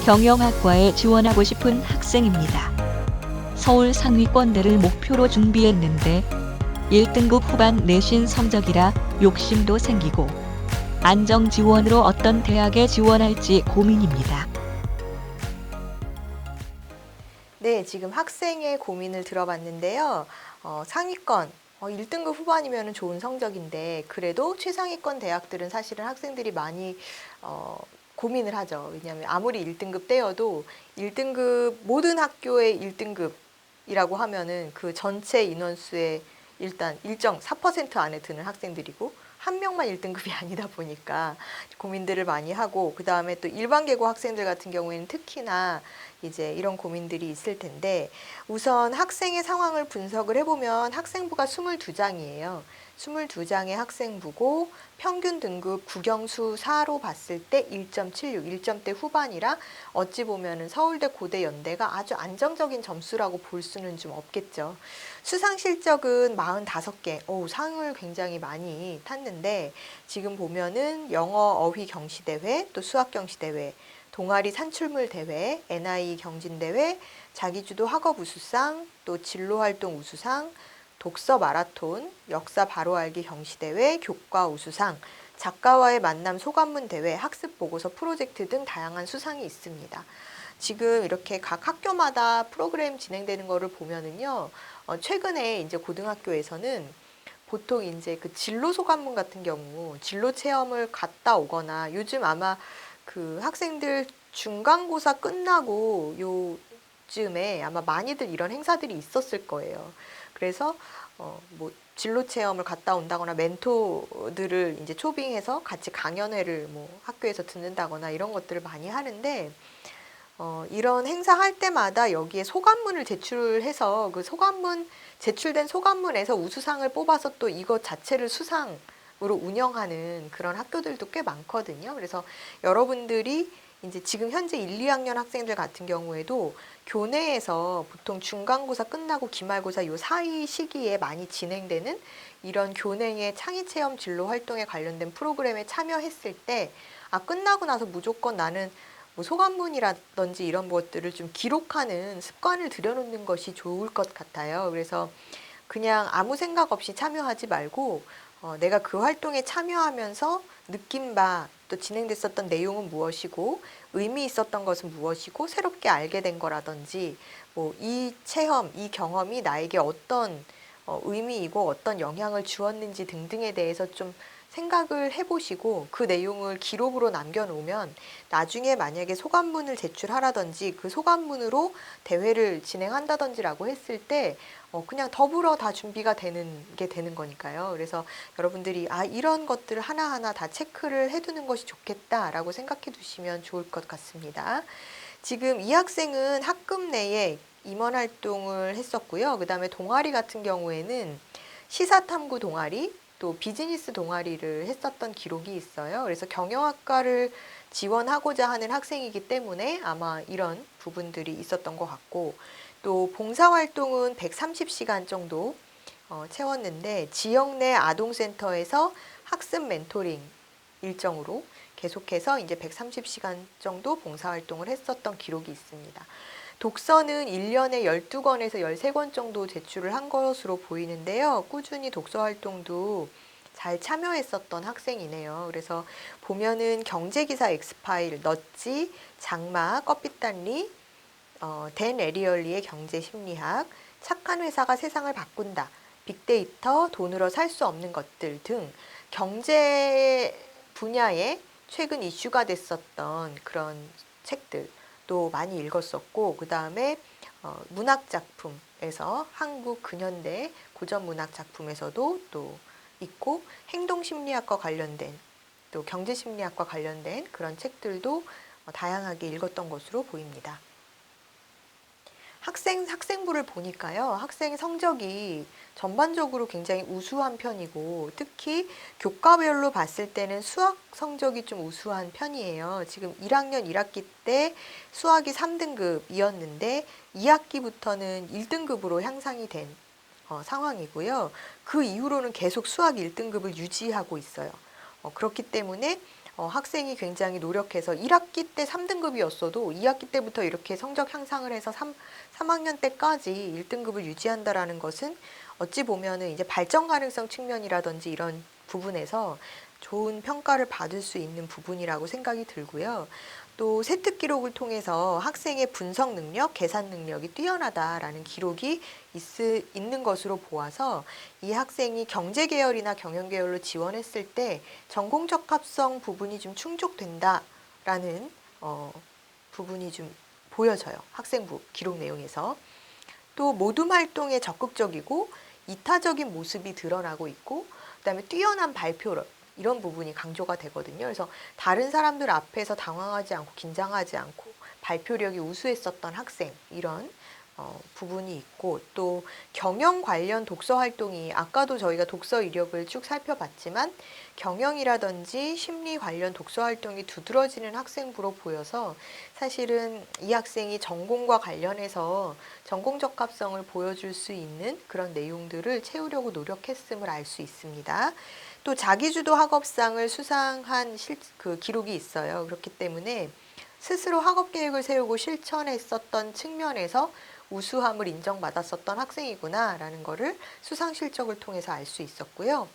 경영학과에 지원하고 싶은 학생입니다. 서울 상위권대를 목표로 준비했는데 1등급 후반 내신 성적이라 욕심도 생기고 안정 지원으로 어떤 대학에 지원할지 고민입니다. 네, 지금 학생의 고민을 들어봤는데요. 상위권 1등급 후반이면 좋은 성적인데 그래도 최상위권 대학들은 사실은 학생들이 많이 고민을 하죠. 왜냐하면 아무리 1등급 떼어도 1등급 모든 학교의 1등급이라고 하면은 그 전체 인원수의 일단 일정 4% 안에 드는 학생들이고 한 명만 1등급이 아니다 보니까 고민들을 많이 하고, 그 다음에 또 일반 계고 학생들 같은 경우에는 특히나 이제 이런 고민들이 있을 텐데, 우선 학생의 상황을 분석을 해보면 학생부가 22장이에요. 22장의 학생부고 평균 등급 국영수 4로 봤을 때 1.76, 1점대 후반이라 어찌 보면은 서울대, 고대, 연대가 아주 안정적인 점수라고 볼 수는 좀 없겠죠. 수상 실적은 45개, 상을 굉장히 많이 탔는데, 지금 보면은 영어 어휘 경시대회, 또 수학 경시대회, 동아리 산출물 대회, NI 경진대회, 자기주도 학업 우수상, 또 진로활동 우수상, 독서 마라톤, 역사 바로 알기 경시대회, 교과 우수상, 작가와의 만남 소감문 대회, 학습 보고서 프로젝트 등 다양한 수상이 있습니다. 지금 이렇게 각 학교마다 프로그램 진행되는 거를 보면은요, 최근에 이제 고등학교에서는 보통 이제 그 진로 소감문 같은 경우 진로 체험을 갔다 오거나, 요즘 아마 그 학생들 중간고사 끝나고 요즘에 아마 많이들 이런 행사들이 있었을 거예요. 그래서 뭐 진로 체험을 갔다 온다거나 멘토들을 이제 초빙해서 같이 강연회를 뭐 학교에서 듣는다거나 이런 것들을 많이 하는데, 이런 행사 할 때마다 여기에 소감문을 제출해서 그 소감문, 제출된 소감문에서 우수상을 뽑아서 또 이것 자체를 수상으로 운영하는 그런 학교들도 꽤 많거든요. 그래서 여러분들이 이제 지금 현재 1, 2학년 학생들 같은 경우에도 교내에서 보통 중간고사 끝나고 기말고사 요 사이 시기에 많이 진행되는 이런 교내의 창의체험 진로 활동에 관련된 프로그램에 참여했을 때, 끝나고 나서 무조건 나는 뭐 소감문이라든지 이런 것들을 좀 기록하는 습관을 들여놓는 것이 좋을 것 같아요. 그래서 그냥 아무 생각 없이 참여하지 말고 내가 그 활동에 참여하면서 느낀 바, 또 진행됐었던 내용은 무엇이고 의미 있었던 것은 무엇이고 새롭게 알게 된 거라든지, 뭐 이 체험, 이 경험이 나에게 어떤 의미이고 어떤 영향을 주었는지 등등에 대해서 좀 생각을 해보시고 그 내용을 기록으로 남겨놓으면 나중에 만약에 소감문을 제출하라든지 그 소감문으로 대회를 진행한다든지라고 했을 때 그냥 더불어 다 준비가 되는 거니까요. 그래서 여러분들이 이런 것들을 하나하나 다 체크를 해두는 것이 좋겠다라고 생각해 두시면 좋을 것 같습니다. 지금 이 학생은 학급 내에 임원 활동을 했었고요. 그 다음에 동아리 같은 경우에는 시사탐구 동아리, 또 비즈니스 동아리를 했었던 기록이 있어요. 그래서 경영학과를 지원하고자 하는 학생이기 때문에 아마 이런 부분들이 있었던 것 같고, 또 봉사활동은 130시간 정도 채웠는데, 지역 내 아동센터에서 학습 멘토링 일정으로 계속해서 이제 130시간 정도 봉사활동을 했었던 기록이 있습니다. 독서는 1년에 12권에서 13권 정도 제출을 한 것으로 보이는데요. 꾸준히 독서 활동도 잘 참여했었던 학생이네요. 그래서 보면은 경제기사 엑스파일, 넛지, 장마, 껍빛단리, 댄 에리얼리의 경제심리학, 착한 회사가 세상을 바꾼다, 빅데이터, 돈으로 살 수 없는 것들 등 경제 분야에 최근 이슈가 됐었던 그런 책들도 많이 읽었었고, 그 다음에 문학 작품에서 한국 근현대 고전 문학 작품에서도 또 있고, 행동심리학과 관련된, 또 경제심리학과 관련된 그런 책들도 다양하게 읽었던 것으로 보입니다. 학생부를 보니까요, 학생 성적이 전반적으로 굉장히 우수한 편이고, 특히 교과별로 봤을 때는 수학 성적이 좀 우수한 편이에요. 지금 1학년 1학기 때 수학이 3등급이었는데 2학기부터는 1등급으로 향상이 된 상황이고요. 그 이후로는 계속 수학 1등급을 유지하고 있어요. 그렇기 때문에 학생이 굉장히 노력해서 1학기 때 3등급이었어도 2학기 때부터 이렇게 성적 향상을 해서 3학년 때까지 1등급을 유지한다라는 것은 어찌 보면은 이제 발전 가능성 측면이라든지 이런 부분에서 좋은 평가를 받을 수 있는 부분이라고 생각이 들고요. 또 세특 기록을 통해서 학생의 분석 능력, 계산 능력이 뛰어나다라는 기록이 있는 것으로 보아서 이 학생이 경제 계열이나 경영 계열로 지원했을 때 전공 적합성 부분이 좀 충족된다라는 부분이 좀 보여져요. 학생부 기록 내용에서. 또 모둠 활동에 적극적이고 이타적인 모습이 드러나고 있고 그다음에 뛰어난 발표력 이런 부분이 강조가 되거든요. 그래서 다른 사람들 앞에서 당황하지 않고 긴장하지 않고 발표력이 우수했었던 학생 이런 부분이 있고 또 경영 관련 독서 활동이 아까도 저희가 독서 이력을 쭉 살펴봤지만 경영이라든지 심리 관련 독서 활동이 두드러지는 학생부로 보여서 사실은 이 학생이 전공과 관련해서 전공 적합성을 보여줄 수 있는 그런 내용들을 채우려고 노력했음을 알 수 있습니다. 또 자기주도 학업상을 수상한 그 기록이 있어요. 그렇기 때문에 스스로 학업 계획을 세우고 실천했었던 측면에서 우수함을 인정받았었던 학생이구나라는 거를 수상 실적을 통해서 알 수 있었고요.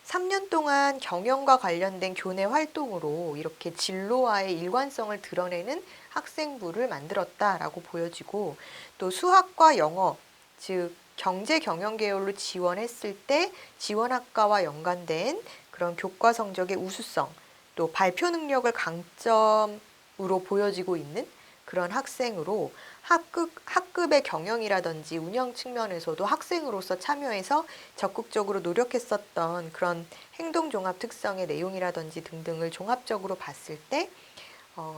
3년 동안 경영과 관련된 교내 활동으로 이렇게 진로와의 일관성을 드러내는 학생부를 만들었다라고 보여지고 또 수학과 영어, 즉 경제 경영 계열로 지원했을 때 지원학과와 연관된 그런 교과 성적의 우수성, 또 발표 능력을 강점으로 보여지고 있는 그런 학생으로 학급의 경영이라든지 운영 측면에서도 학생으로서 참여해서 적극적으로 노력했었던 그런 행동종합 특성의 내용이라든지 등등을 종합적으로 봤을 때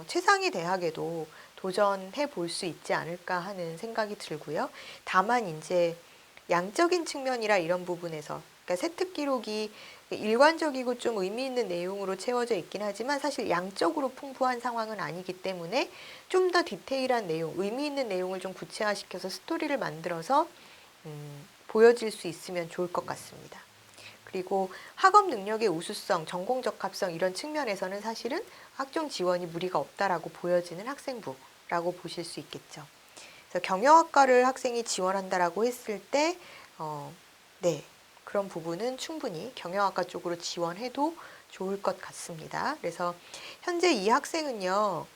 최상위 대학에도 도전해 볼 수 있지 않을까 하는 생각이 들고요. 다만 이제 양적인 측면이라 이런 부분에서 그러니까 세특 기록이 일관적이고 좀 의미 있는 내용으로 채워져 있긴 하지만 사실 양적으로 풍부한 상황은 아니기 때문에 좀 더 디테일한 내용, 의미 있는 내용을 좀 구체화시켜서 스토리를 만들어서 보여질 수 있으면 좋을 것 같습니다. 그리고 학업 능력의 우수성, 전공 적합성 이런 측면에서는 사실은 학종 지원이 무리가 없다라고 보여지는 학생부라고 보실 수 있겠죠. 그래서 경영학과를 학생이 지원한다라고 했을 때, 네, 그런 부분은 충분히 경영학과 쪽으로 지원해도 좋을 것 같습니다. 그래서 현재 이 학생은요,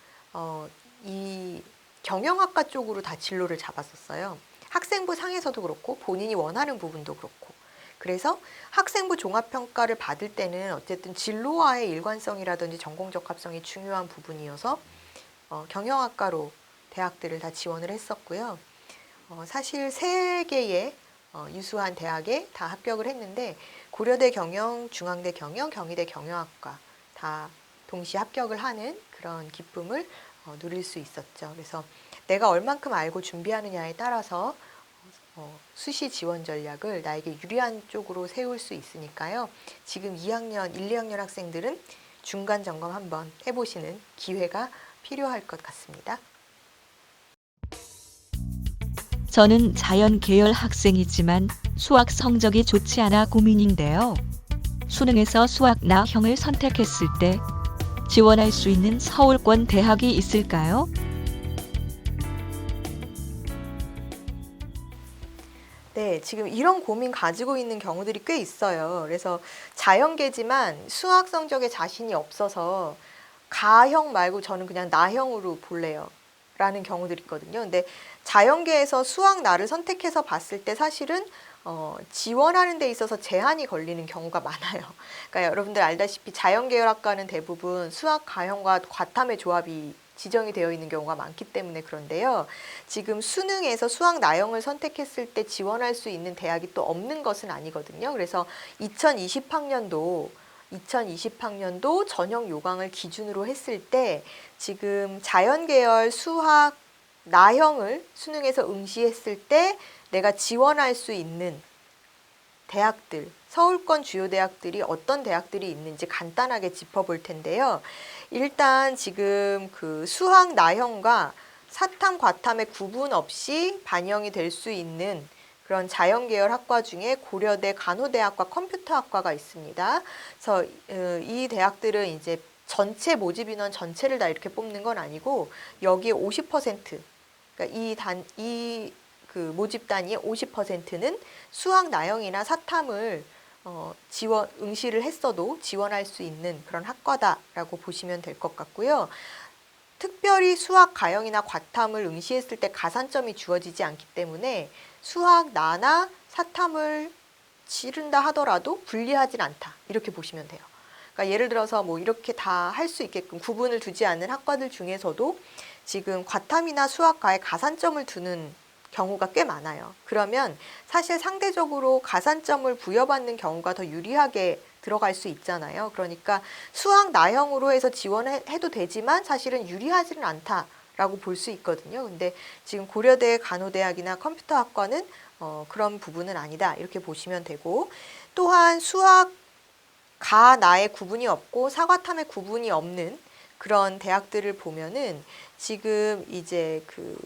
이 경영학과 쪽으로 다 진로를 잡았었어요. 학생부 상에서도 그렇고 본인이 원하는 부분도 그렇고. 그래서 학생부 종합평가를 받을 때는 어쨌든 진로와의 일관성이라든지 전공 적합성이 중요한 부분이어서 경영학과로 대학들을 다 지원을 했었고요. 사실 3개의 유수한 대학에 다 합격을 했는데 고려대 경영, 중앙대 경영, 경희대 경영학과 다 동시에 합격을 하는 그런 기쁨을 누릴 수 있었죠. 그래서 내가 얼만큼 알고 준비하느냐에 따라서 수시 지원 전략을 나에게 유리한 쪽으로 세울 수 있으니까요. 지금 2학년, 1, 2학년 학생들은 중간 점검 한번 해보시는 기회가 필요할 것 같습니다. 저는 자연 계열 학생이지만 수학 성적이 좋지 않아 고민인데요. 수능에서 수학 나형을 선택했을 때 지원할 수 있는 서울권 대학이 있을까요? 네, 지금 이런 고민 가지고 있는 경우들이 꽤 있어요. 그래서 자연계지만 수학 성적에 자신이 없어서 가형 말고 저는 그냥 나형으로 볼래요. 라는 경우들이 있거든요. 근데 자연계에서 수학 나를 선택해서 봤을 때 사실은 지원하는 데 있어서 제한이 걸리는 경우가 많아요. 그러니까 여러분들 알다시피 자연계열학과는 대부분 수학 가형과 과탐의 조합이 지정이 되어 있는 경우가 많기 때문에 그런데요. 지금 수능에서 수학 나형을 선택했을 때 지원할 수 있는 대학이 또 없는 것은 아니거든요. 그래서 2020학년도 전형 요강을 기준으로 했을 때 지금 자연계열 수학 나형을 수능에서 응시했을 때 내가 지원할 수 있는 대학들, 서울권 주요 대학들이 어떤 대학들이 있는지 간단하게 짚어볼 텐데요. 일단 지금 그 수학 나형과 사탐, 과탐의 구분 없이 반영이 될 수 있는 그런 자연계열 학과 중에 고려대 간호대학과 컴퓨터학과가 있습니다. 그래서 이 대학들은 이제 전체 모집 인원 전체를 다 이렇게 뽑는 건 아니고 여기에 50%, 그러니까 그 모집 단위의 50%는 수학 나형이나 사탐을 응시를 했어도 지원할 수 있는 그런 학과다라고 보시면 될 것 같고요. 특별히 수학 가형이나 과탐을 응시했을 때 가산점이 주어지지 않기 때문에 수학 나나 사탐을 치른다 하더라도 불리하진 않다. 이렇게 보시면 돼요. 그러니까 예를 들어서 뭐 이렇게 다 할 수 있게끔 구분을 두지 않는 학과들 중에서도 지금 과탐이나 수학과에 가산점을 두는 경우가 꽤 많아요. 그러면 사실 상대적으로 가산점을 부여받는 경우가 더 유리하게 들어갈 수 있잖아요. 그러니까 수학 나형으로 해서 지원해도 되지만 사실은 유리하지는 않다라고 볼 수 있거든요. 근데 지금 고려대 간호대학이나 컴퓨터학과는 그런 부분은 아니다. 이렇게 보시면 되고, 또한 수학 가나의 구분이 없고 사과탐의 구분이 없는 그런 대학들을 보면은 지금 이제 그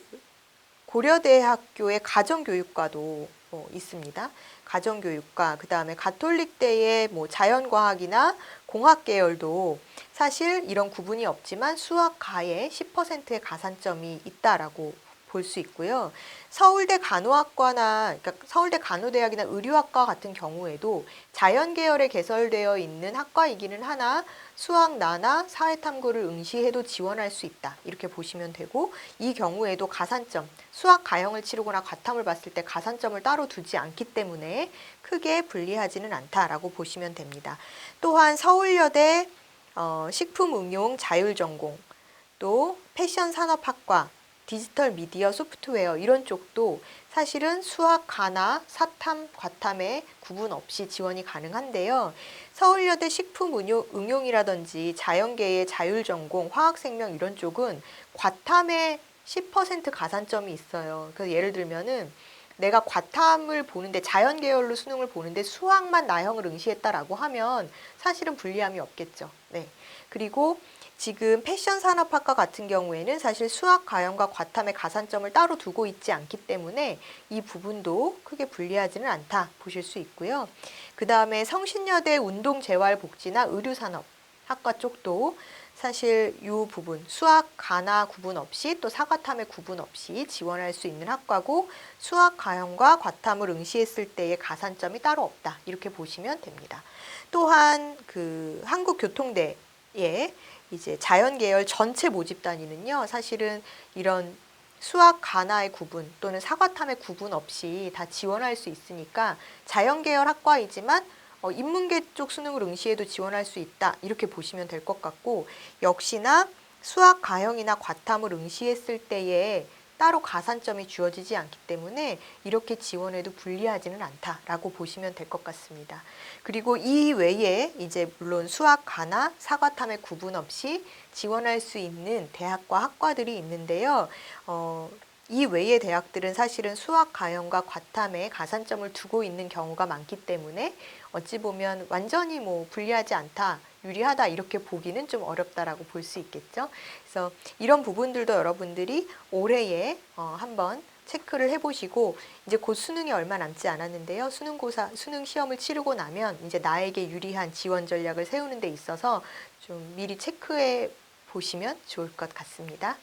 고려대학교의 가정교육과도 있습니다. 가정교육과, 그 다음에 가톨릭대의 뭐 자연과학이나 공학 계열도 사실 이런 구분이 없지만 수학가에 10%의 가산점이 있다라고 볼 수 있고요. 서울대 간호학과나, 그러니까 서울대 간호대학이나 의료학과 같은 경우에도 자연 계열에 개설되어 있는 학과이기는 하나 수학 나나 사회탐구를 응시해도 지원할 수 있다. 이렇게 보시면 되고, 이 경우에도 가산점, 수학 가형을 치르거나 과탐을 봤을 때 가산점을 따로 두지 않기 때문에 크게 불리하지는 않다라고 보시면 됩니다. 또한 서울여대 식품응용 자율전공, 또 패션산업학과, 디지털 미디어 소프트웨어 이런 쪽도 사실은 수학 가나 사탐, 과탐에 구분 없이 지원이 가능한데요. 서울여대 식품응용이라든지 자연계의 자율전공, 화학생명 이런 쪽은 과탐에 10% 가산점이 있어요. 그래서 예를 들면은 내가 과탐을 보는데 자연 계열로 수능을 보는데 수학만 나형을 응시했다라고 하면 사실은 불리함이 없겠죠. 네. 그리고 지금 패션산업학과 같은 경우에는 사실 수학 가형과 과탐의 가산점을 따로 두고 있지 않기 때문에 이 부분도 크게 불리하지는 않다 보실 수 있고요. 그 다음에 성신여대 운동재활복지나 의료산업학과 쪽도 사실 이 부분 수학 가나 구분 없이 또 사과탐의 구분 없이 지원할 수 있는 학과고 수학 가형과 과탐을 응시했을 때의 가산점이 따로 없다 이렇게 보시면 됩니다. 또한 그 한국교통대에 이제 자연계열 전체 모집 단위는요, 사실은 이런 수학 가나의 구분 또는 사과탐의 구분 없이 다 지원할 수 있으니까 자연계열 학과이지만 인문계 쪽 수능을 응시해도 지원할 수 있다 이렇게 보시면 될 것 같고, 역시나 수학 가형이나 과탐을 응시했을 때에 따로 가산점이 주어지지 않기 때문에 이렇게 지원해도 불리하지는 않다라고 보시면 될 것 같습니다. 그리고 이 외에 이제 물론 수학 가나 사과탐의 구분 없이 지원할 수 있는 대학과 학과들이 있는데요. 이 외의 대학들은 사실은 수학 가형과 과탐에 가산점을 두고 있는 경우가 많기 때문에 어찌 보면 완전히 뭐 불리하지 않다, 유리하다 이렇게 보기는 좀 어렵다라고 볼 수 있겠죠. 그래서 이런 부분들도 여러분들이 올해에 한번 체크를 해보시고, 이제 곧 수능이 얼마 남지 않았는데요. 수능 시험을 치르고 나면 이제 나에게 유리한 지원 전략을 세우는 데 있어서 좀 미리 체크해 보시면 좋을 것 같습니다.